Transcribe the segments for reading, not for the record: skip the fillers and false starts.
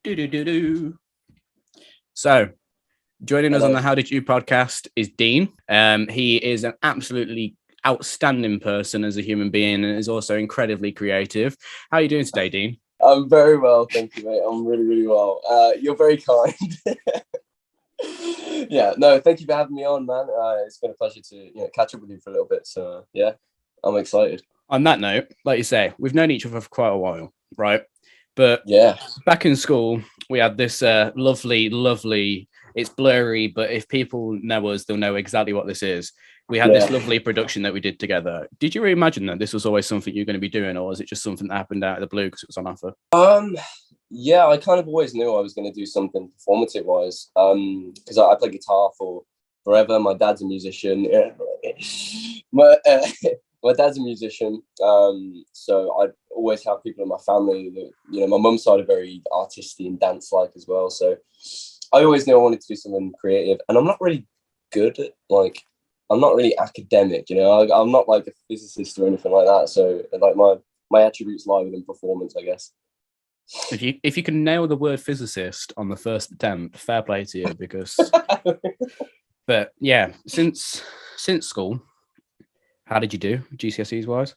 Do. So, joining us Hello. on the How Did You podcast is Dean. He is an absolutely outstanding person as a human being and is also incredibly creative. How are you doing today, Dean? I'm very well, thank you, mate. I'm really, really well. You're very kind. Yeah, no, thank you for having me on, man. It's been a pleasure to catch up with you for a little bit. So yeah, I'm excited. On that note, like you say, we've known each other for quite a while, right? But Yeah, back in school, we had this lovely, it's blurry, but if people know us, they'll know exactly what this is. We had this lovely production that we did together. Did you really imagine that this was always something you're going to be doing, or was it just something that happened out of the blue because it was on offer? Yeah, I kind of always knew I was going to do something performative wise. Because I play guitar for forever. My dad's a musician. my my dad's a musician. So I always have people in my family that, my mum's side are very artistic and dance like as well. So I always knew I wanted to do something creative, and I'm not really good at I'm not really academic. I'm not like a physicist or anything like that. So like my attributes lie within performance, I guess. If you can nail the word physicist on the first attempt, fair play to you. Because, but yeah, since school, how did you do GCSEs wise?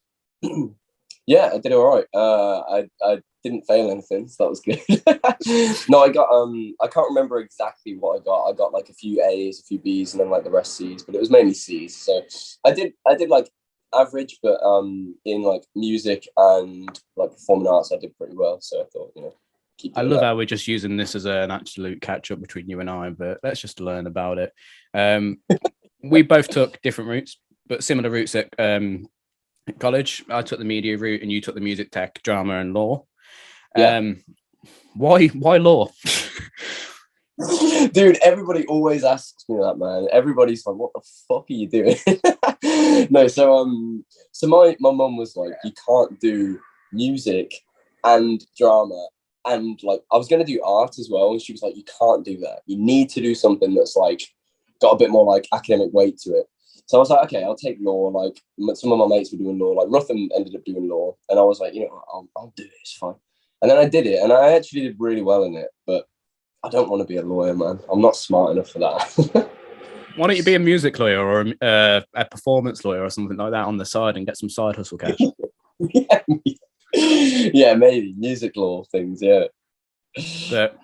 Yeah, I did all right. I didn't fail anything, so that was good. No, I got I can't remember exactly what I got. I got like a few A's, a few B's, and then like the rest C's, but it was mainly C's. So I did like average, but in like music and like performing arts, I did pretty well. So I thought, keep I doing love that. how we're just using this as an absolute catch up between you and I, but let's just learn about it. We both took different routes, but similar routes at college. I took the media route and you took the music, tech, drama and law. Yeah. Why law? Dude, everybody always asks me that, man. Everybody's like, what the fuck are you doing? No, so my mum was like, you can't do music and drama, and like I was gonna do art as well, and she was like, you can't do that. You need to do something that's like got a bit more like academic weight to it. So I was like, okay, I'll take law. Like some of my mates were doing law, like Ruthven ended up doing law, and I was like, I'll do it. It's fine. And then I did it, and I actually did really well in it, but I don't want to be a lawyer, man. I'm not smart enough for that. Why don't you be a music lawyer or a performance lawyer or something like that on the side and get some side hustle cash? Yeah, maybe music law things. Yeah. But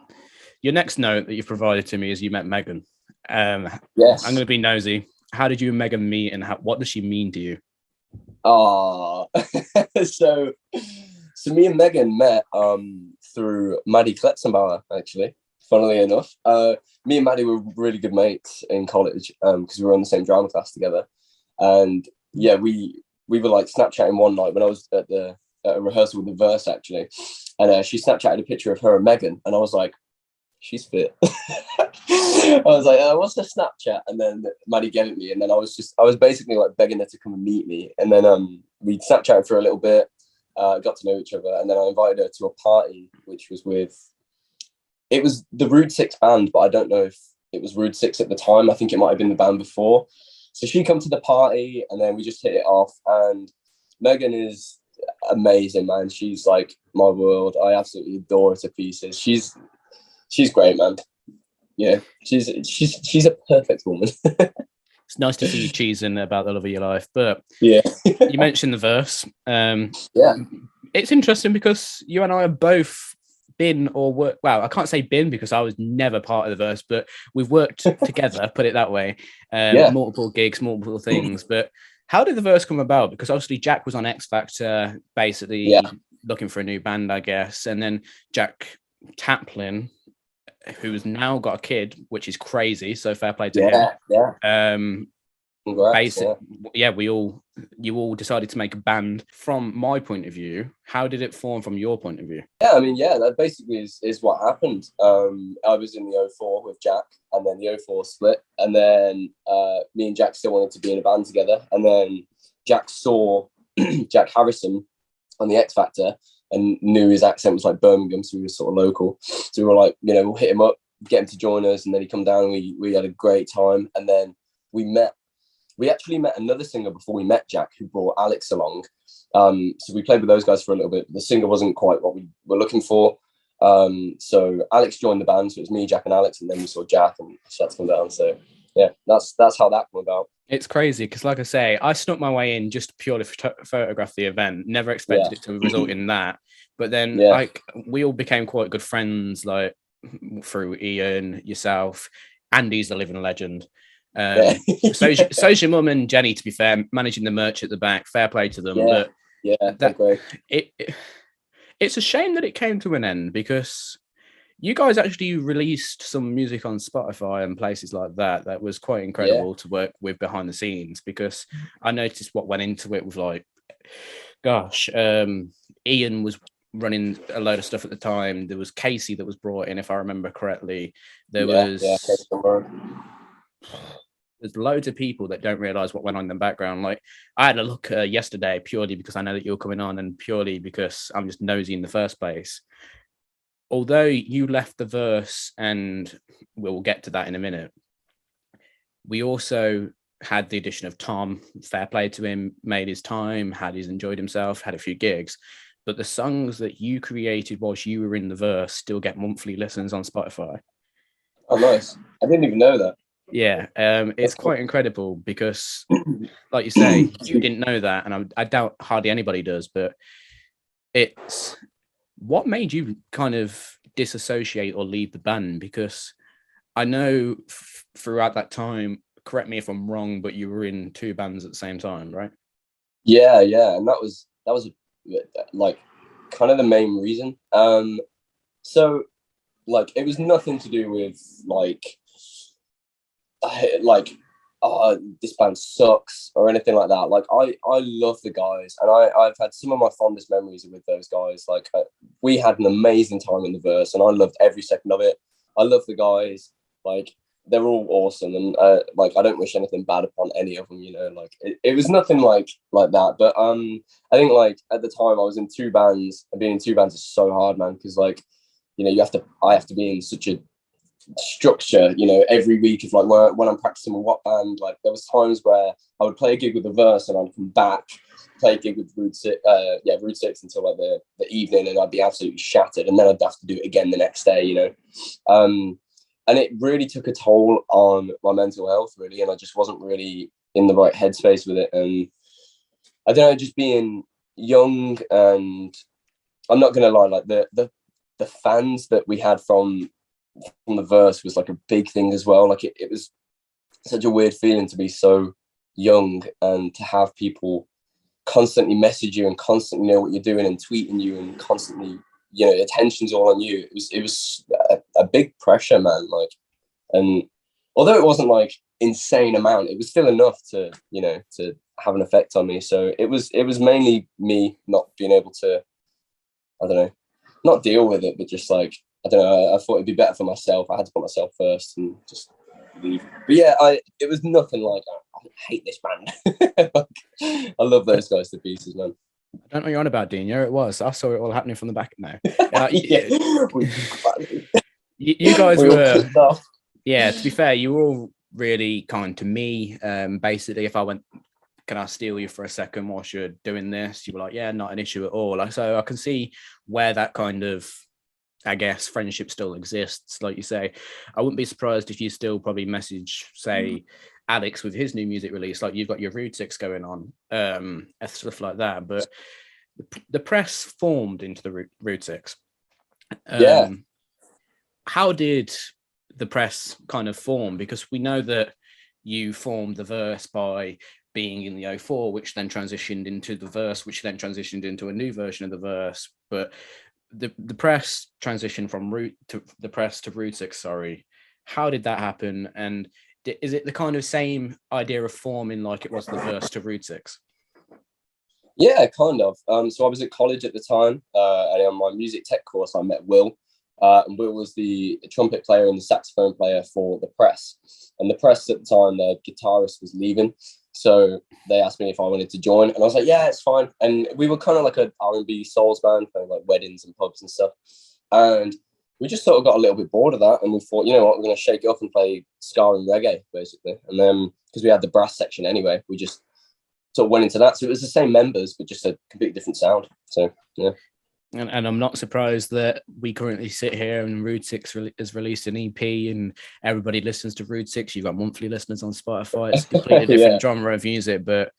your next note that you've provided to me is you met Megan. Yes. I'm going to be nosy. How did you and Megan meet, and what does she mean to you? So me and Megan met through Maddie Kletzenbauer, actually. Funnily enough, me and Maddie were really good mates in college because we were on the same drama class together, and yeah, we were like Snapchatting one night when I was at a rehearsal with the Verse actually, and she Snapchatted a picture of her and Megan, and I was like, she's fit. I was like, what's the Snapchat? And then Maddie gave it me, and then I was basically like begging her to come and meet me, and then we Snapchatted for a little bit, got to know each other, and then I invited her to a party which was it was the Rude Six band, but I don't know if it was Rude Six at the time. I think it might have been the band before. So she come to the party, and then we just hit it off. And Megan is amazing, man. She's like my world. I absolutely adore her to pieces. She's great, man. Yeah, she's a perfect woman. It's nice to see you cheesing about the love of your life. But yeah, you mentioned the Verse. Yeah, it's interesting because you and I have both been or work. Well, I can't say been because I was never part of the Verse, but we've worked together. Put it that way. Multiple gigs, multiple things. But how did the Verse come about? Because obviously Jack was on X Factor, basically looking for a new band, I guess, and then Jack Taplin, who's now got a kid, which is crazy. So fair play to him. Yeah. Congrats, You all decided to make a band. From my point of view, how did it form from your point of view? Yeah, I mean, that basically is what happened. I was in the 04 with Jack, and then the 04 split, and then me and Jack still wanted to be in a band together, and then Jack saw Jack Harrison on the X Factor and knew his accent was like Birmingham, so he was sort of local. So we were like, we'll hit him up, get him to join us, and then he come down, and we had a great time, and then we actually met another singer before we met Jack, who brought Alex along. So we played with those guys for a little bit. The singer wasn't quite what we were looking for. So Alex joined the band. So it was me, Jack, and Alex, and then we saw Jack and shut them down. So yeah, that's how that came about. It's crazy because, like I say, I snuck my way in just purely to photograph the event. Never expected it to result in that. But then, like, we all became quite good friends, like through Ian, yourself. Andy's the living legend. So's your mum and Jenny, to be fair, managing the merch at the back. Fair play to them. But it's a shame that it came to an end, because you guys actually released some music on Spotify and places like that. That was quite incredible to work with behind the scenes, because I noticed what went into it with, like, gosh, Ian was running a load of stuff at the time. There was Casey that was brought in, if I remember correctly. There's loads of people that don't realize what went on in the background. Like, I had a look yesterday purely because I know that you're coming on, and purely because I'm just nosy in the first place. Although you left the verse, and we'll get to that in a minute, we also had the addition of Tom. Fair play to him, made his time, he's enjoyed himself, had a few gigs. But the songs that you created whilst you were in the verse still get monthly listens on Spotify. Oh, nice. I didn't even know that. Yeah, it's quite incredible, because, like you say, you didn't know that, and I doubt hardly anybody does, but it's... What made you kind of disassociate or leave the band? Because I know throughout that time, correct me if I'm wrong, but you were in two bands at the same time, right? Yeah, and that was like kind of the main reason. So like it was nothing to do with like this band sucks or anything like that. Like I love the guys, and I've had some of my fondest memories with those guys. Like we had an amazing time in the verse, and I loved every second of it. I love the guys. Like they're all awesome, and like I don't wish anything bad upon any of them. You know, like it was nothing like that. But I think like at the time I was in two bands, and being in two bands is so hard, man. Because like, you know, I have to be in such a structure, you know, every week of like when I'm practicing with what band. Like there was times where I would play a gig with the verse, and I'd come back, play a gig with Rude Six until like the evening, and I'd be absolutely shattered, and then I'd have to do it again the next day, you know. And it really took a toll on my mental health, really, and I just wasn't really in the right headspace with it. And I don't know, just being young, and I'm not gonna lie, like the fans that we had from the verse was like a big thing as well. Like it was such a weird feeling to be so young and to have people constantly message you and constantly know what you're doing and tweeting you and constantly, you know, attention's all on you. It was a big pressure, man. Like, and although it wasn't like insane amount, it was still enough to, you know, to have an effect on me. So it was mainly me not being able to, I don't know, not deal with it, but just like, I don't know, I thought it'd be better for myself. I had to put myself first and just leave. But yeah, it was nothing like, I hate this band. I love those guys to pieces, man. I don't know what you're on about, Dean. Yeah, it was. I saw it all happening from the back now. You guys were, yeah, to be fair, you were all really kind to me. Basically, if I went, can I steal you for a second whilst you're doing this? You were like, yeah, not an issue at all. Like, so I can see where that kind of, I guess, friendship still exists. Like you say, I wouldn't be surprised if you still probably message, say, Alex with his new music release, like you've got your Rude Six going on, stuff like that. But the press formed into the Rude Six. How did the press kind of form? Because we know that you formed the verse by being in the 04, which then transitioned into the verse, which then transitioned into a new version of the verse. But the press transition from the press to Rude Six, sorry. How did that happen? And is it the kind of same idea of forming like it was the verse to Rude Six? Yeah, kind of. So I was at college at the time, and on my music tech course, I met Will. And Will was the trumpet player and the saxophone player for the press. And the press at the time, their guitarist was leaving. So they asked me if I wanted to join. And I was like, yeah, it's fine. And we were kind of like an R&B souls band, playing like weddings and pubs and stuff. And we just sort of got a little bit bored of that. And we thought, you know what, we're going to shake it up and play ska and reggae, basically. And then, because we had the brass section anyway, we just sort of went into that. So it was the same members, but just a completely different sound. So yeah. And I'm not surprised that we currently sit here and Rude Six has released an EP and everybody listens to Rude Six. You've got monthly listeners on Spotify. It's a completely different genre of music, but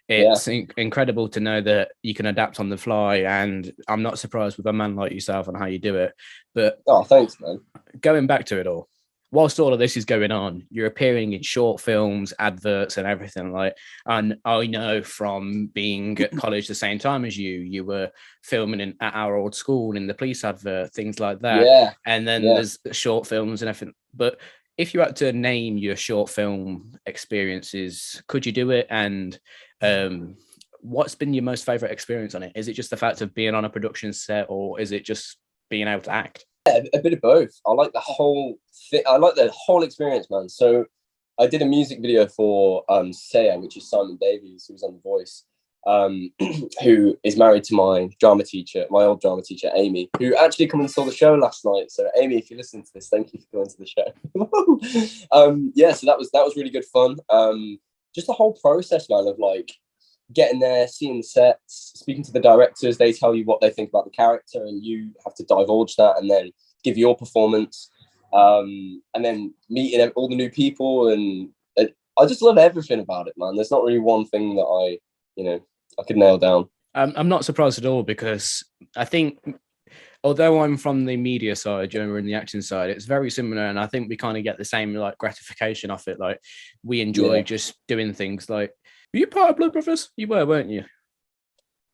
it's incredible to know that you can adapt on the fly. And I'm not surprised with a man like yourself on how you do it. But thanks, man. Going back to it all, whilst all of this is going on, you're appearing in short films, adverts, and everything. And I know from being at college the same time as you were filming at our old school in the police advert, things like that. Yeah. And then there's short films and everything. But if you had to name your short film experiences, could you do it? And what's been your most favorite experience on it? Is it just the fact of being on a production set, or is it just being able to act? Yeah, a bit of both. I like the whole thing. I like the whole experience, man. So I did a music video for Saya, which is Simon Davies, who's on The Voice, who is married to my drama teacher, my old drama teacher, Amy, who actually come and saw the show last night. So Amy, if you listen to this, thank you for going to the show. Yeah, so that was really good fun. Just the whole process, man, of like getting there, seeing the sets, speaking to the directors. They tell you what they think about the character, and you have to divulge that and then give your performance. And then meeting all the new people, and I just love everything about it, man. There's not really one thing that I could nail down. I'm not surprised at all, because I think, although I'm from the media side, we're in the acting side, it's very similar, and I think we kind of get the same like gratification off it. Like we enjoy just doing things. Like, were you part of Blood Brothers? You were, weren't you?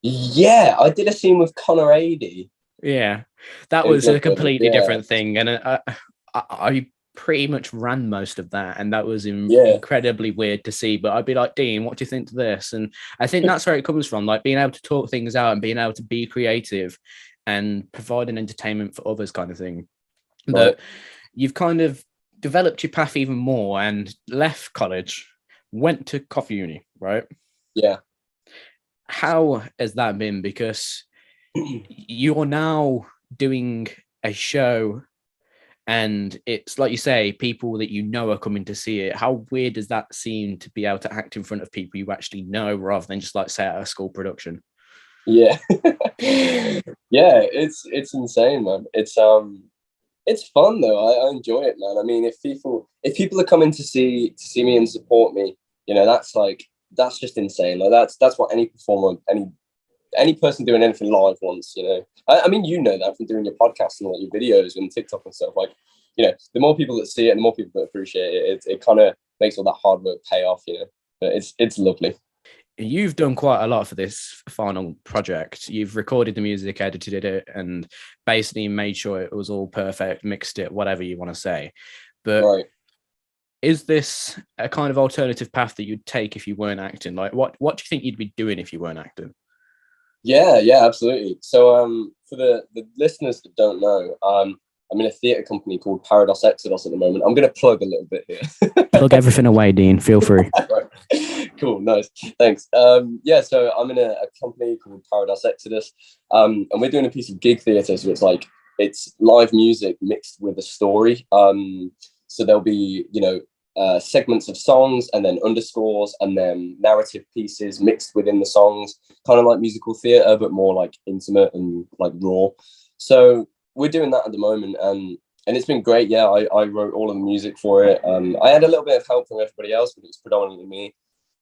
Yeah, I did a scene with Connor Adey. Yeah, that was a completely different thing, and I pretty much ran most of that, and that was incredibly weird to see. But I'd be like, Dean, what do you think to this? And I think that's where it comes from, like being able to talk things out and being able to be creative and provide an entertainment for others, kind of thing. Right. But you've kind of developed your path even more and left college, went to Coffee Uni, right? Yeah. How has that been? Because you're now doing a show, and it's like you say, people that you know are coming to see it. How weird does that seem to be able to act in front of people you actually know, rather than just like say at a school production? Yeah. Yeah, it's insane, man. It's fun though. I enjoy it, man. I mean, if people are coming to see me and support me, that's just insane. Like that's what any performer, any person doing anything live wants, I mean, that from doing your podcast and like your videos and TikTok and stuff. Like, the more people that see it and the more people that appreciate it, it kind of makes all that hard work pay off, but it's lovely. You've done quite a lot for this final project. You've recorded the music, edited it, and basically made sure it was all perfect, mixed it, whatever you want to say. But right. Is this a kind of alternative path that you'd take if you weren't acting? Like, what do you think you'd be doing if you weren't acting? Yeah, absolutely. So for the listeners that don't know, I'm in a theatre company called Parados Exodus at the moment. I'm going to plug a little bit here. Plug everything away, Dean. Feel free. Right. Cool, nice. Thanks. So I'm in a company called Parados Exodus, and we're doing a piece of gig theatre. So it's live music mixed with a story. So there'll be, segments of songs and then underscores and then narrative pieces mixed within the songs, kind of like musical theatre, but more like intimate and like raw. So we're doing that at the moment, and it's been great. Yeah, I wrote all of the music for it. I had a little bit of help from everybody else, but it was predominantly me.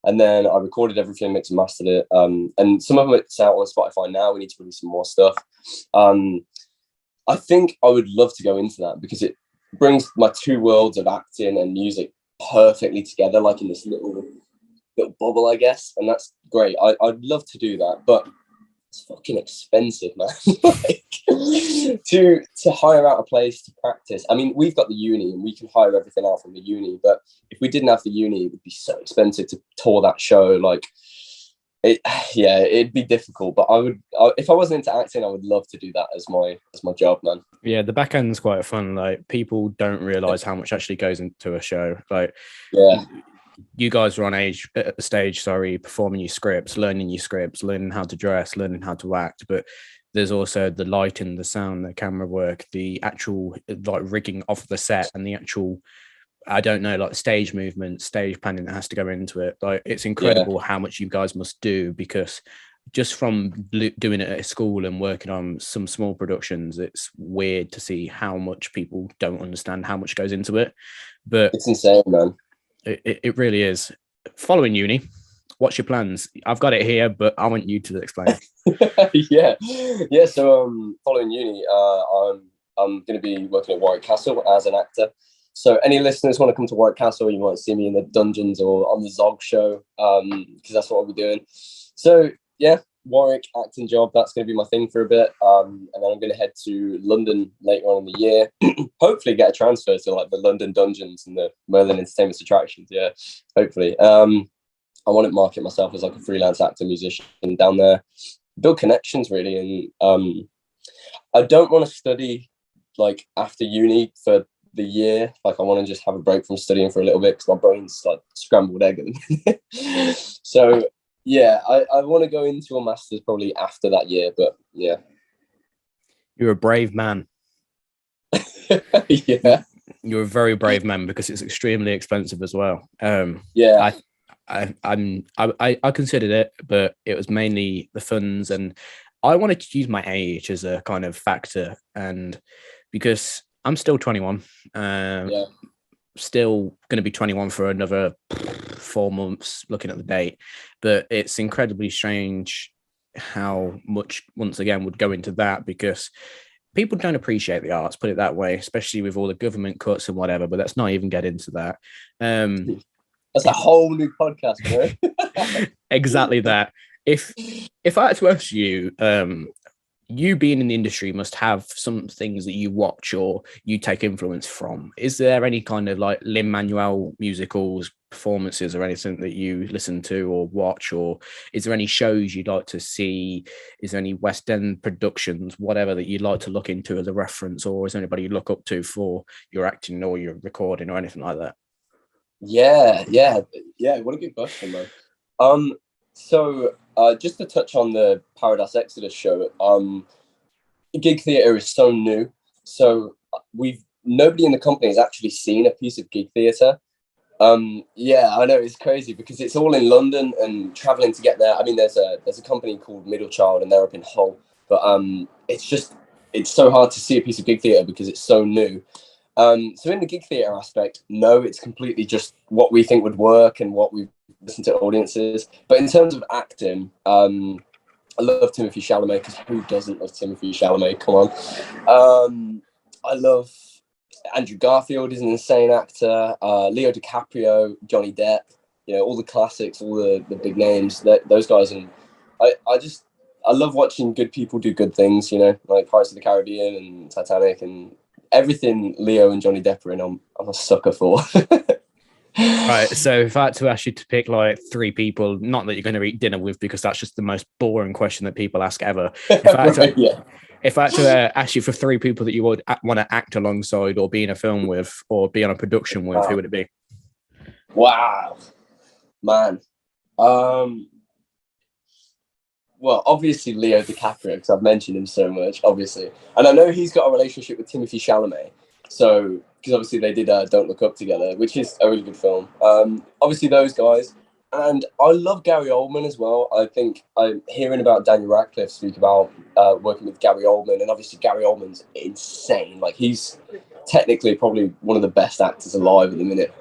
And then I recorded everything, mixed and mastered it. And some of it's out on Spotify now. We need to release some more stuff. I think I would love to go into that because it brings my two worlds of acting and music perfectly together, like in this little bubble, I guess. And that's great. I'd love to do that, but it's fucking expensive, man. Like, to hire out a place to practice. I mean, we've got the uni and we can hire everything out from the uni, but if we didn't have the uni, it would be so expensive to tour that show. Like, it'd be difficult. But if I wasn't into acting, I would love to do that as my job, man. Yeah, the back end's quite fun. Like, people don't realize how much actually goes into a show. Like, you guys are on stage, performing your scripts, learning how to dress, learning how to act. But there's also the lighting, the sound, the camera work, the actual like rigging of the set, and the actual I don't know, like stage movement, stage planning that has to go into it. Like it's incredible how much you guys must do, because just from doing it at a school and working on some small productions, it's weird to see how much people don't understand how much goes into it. But it's insane, man. It really is. Following uni, what's your plans? I've got it here, but I want you to explain. yeah. So following uni, I'm going to be working at Warwick Castle as an actor. So any listeners want to come to Warwick Castle, you might see me in the dungeons or on the Zog show, because that's what I'll be doing. So yeah, Warwick acting job, that's going to be my thing for a bit. And then I'm going to head to London later on in the year. Hopefully get a transfer to like the London dungeons and the Merlin Entertainment attractions. Yeah, hopefully. I want to market myself as like a freelance actor, musician down there, build connections really. And I don't want to study like after uni for the year. Like I want to just have a break from studying for a little bit because my brain's like scrambled egg. So yeah, I want to go into a master's probably after that year, but yeah. You're a brave man. Yeah. You're a very brave man, because it's extremely expensive as well. Yeah. I considered it, but it was mainly the funds, and I wanted to use my age as a kind of factor, and because I'm still 21, still going to be 21 for another 4 months looking at the date, but it's incredibly strange how much once again would go into that, because people don't appreciate the arts, put it that way, especially with all the government cuts and whatever, but let's not even get into that. That's a whole new podcast, bro. Exactly that. If I had to ask you, you being in the industry must have some things that you watch or you take influence from. Is there any kind of like Lin-Manuel musicals, performances, or anything that you listen to or watch? Or is there any shows you'd like to see? Is there any West End productions, whatever, that you'd like to look into as a reference? Or is there anybody you look up to for your acting or your recording or anything like that? Yeah. What a good question, man. So just to touch on the Paradise Exodus show, gig theatre is so new. So nobody in the company has actually seen a piece of gig theatre. Yeah, I know, it's crazy because it's all in London and traveling to get there. I mean, there's a company called Middle Child and they're up in Hull, but it's so hard to see a piece of gig theatre because it's so new. So in the gig theatre aspect, no, it's completely just what we think would work and what we listen to audiences. But in terms of acting, I love Timothy Chalamet, because who doesn't love Timothy Chalamet? Come on. I love Andrew Garfield, is an insane actor. Leo DiCaprio, Johnny Depp, all the classics, all the big names, those guys. And I love watching good people do good things, like Pirates of the Caribbean and Titanic and everything Leo and Johnny Depp are in, I'm a sucker for. Right, so if I had to ask you to pick like 3 people, not that you're going to eat dinner with, because that's just the most boring question that people ask ever. If I had to ask you for 3 people that you would want to act alongside or be in a film with or be on a production with, who would it be? Wow, man. Well, obviously Leo DiCaprio, because I've mentioned him so much, obviously. And I know he's got a relationship with Timothy Chalamet. So, because obviously they did Don't Look Up together, which is a really good film. Obviously those guys. And I love Gary Oldman as well. I think I'm hearing about Daniel Radcliffe speak about working with Gary Oldman. And obviously Gary Oldman's insane. Like, he's technically probably one of the best actors alive at the minute.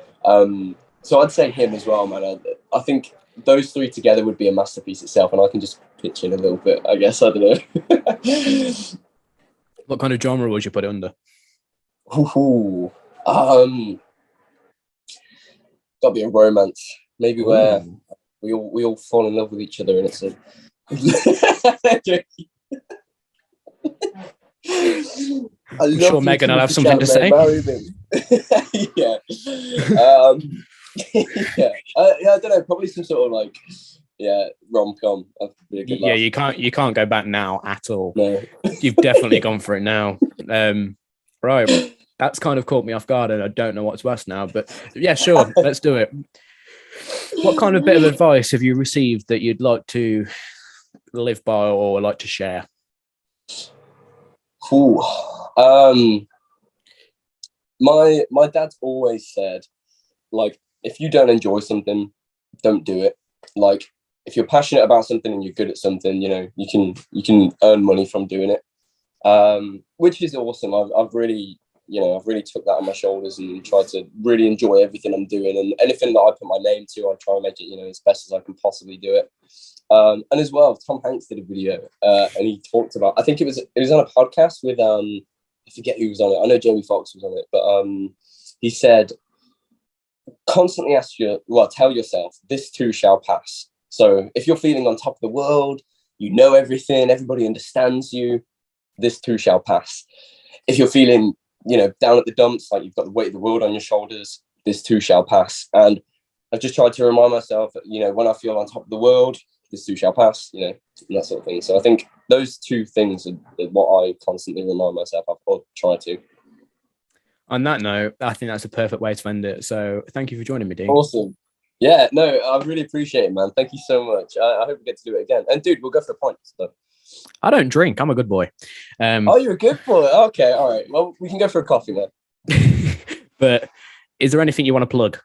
So I'd say him as well, man. I think those 3 together would be a masterpiece itself, and I can just pitch in a little bit, I guess. I don't know. What kind of genre would you put it under? Ooh, gotta be a romance, maybe. Ooh. Where we all fall in love with each other, and it's a. I'm sure Megan will have something to say. Yeah. Yeah. I don't know. Probably some sort of like, rom-com. Yeah, you can't go back now at all. No. You've definitely gone for it now. Right, that's kind of caught me off guard, and I don't know what to ask now. But yeah, sure, let's do it. What kind of bit of advice have you received that you'd like to live by or like to share? Ooh. my dad's always said, like, if you don't enjoy something, don't do it. Like, if you're passionate about something and you're good at something, you can earn money from doing it, which is awesome. I've really took that on my shoulders and tried to really enjoy everything I'm doing, and anything that I put my name to, I try and make it, as best as I can possibly do it. And as well, Tom Hanks did a video, and he talked about, I think it was on a podcast with I forget who was on it. I know Jamie Foxx was on it, but he said, constantly tell yourself, this too shall pass. So if you're feeling on top of the world, everything, everybody understands you, this too shall pass. If you're feeling, down at the dumps, like you've got the weight of the world on your shoulders, this too shall pass. And I've just tried to remind myself that, when I feel on top of the world, this too shall pass, and that sort of thing. So I think those two things are what I constantly remind myself of, or try to. On that note, I think that's a perfect way to end it. So thank you for joining me, Dean. Awesome. Yeah, no, I really appreciate it, man. Thank you so much. I hope we get to do it again. And dude, we'll go for a pint. So. I don't drink. I'm a good boy. Oh, you're a good boy. Okay, all right. Well, we can go for a coffee, man. But is there anything you want to plug?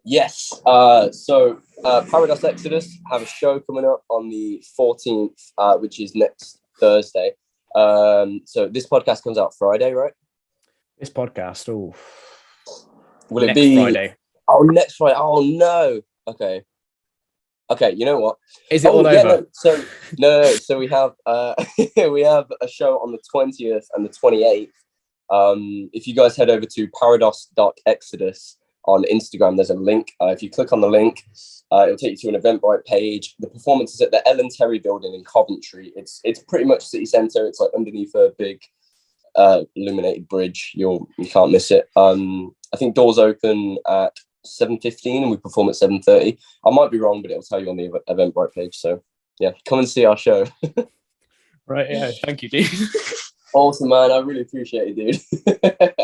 Yes. So Paradise Exodus have a show coming up on the 14th, which is next Thursday. So this podcast comes out Friday, right? This podcast. Oh, will it be Friday? Oh, next Friday. Oh no. Okay. You know what? Is it all over? No. So we have we have a show on the 20th and the 28th. If you guys head over to parados.exodus on Instagram, there's a link. If you click on the link, it'll take you to an Eventbrite page. The performance is at the Ellen Terry building in Coventry. It's pretty much city centre. It's like underneath a big illuminated bridge. You can't miss it. I think doors open at 7:15 and we perform at 7:30. I might be wrong, but it'll tell you on the Eventbrite page. So yeah, come and see our show. Right, yeah. Thank you, dude. Awesome, man. I really appreciate it, dude.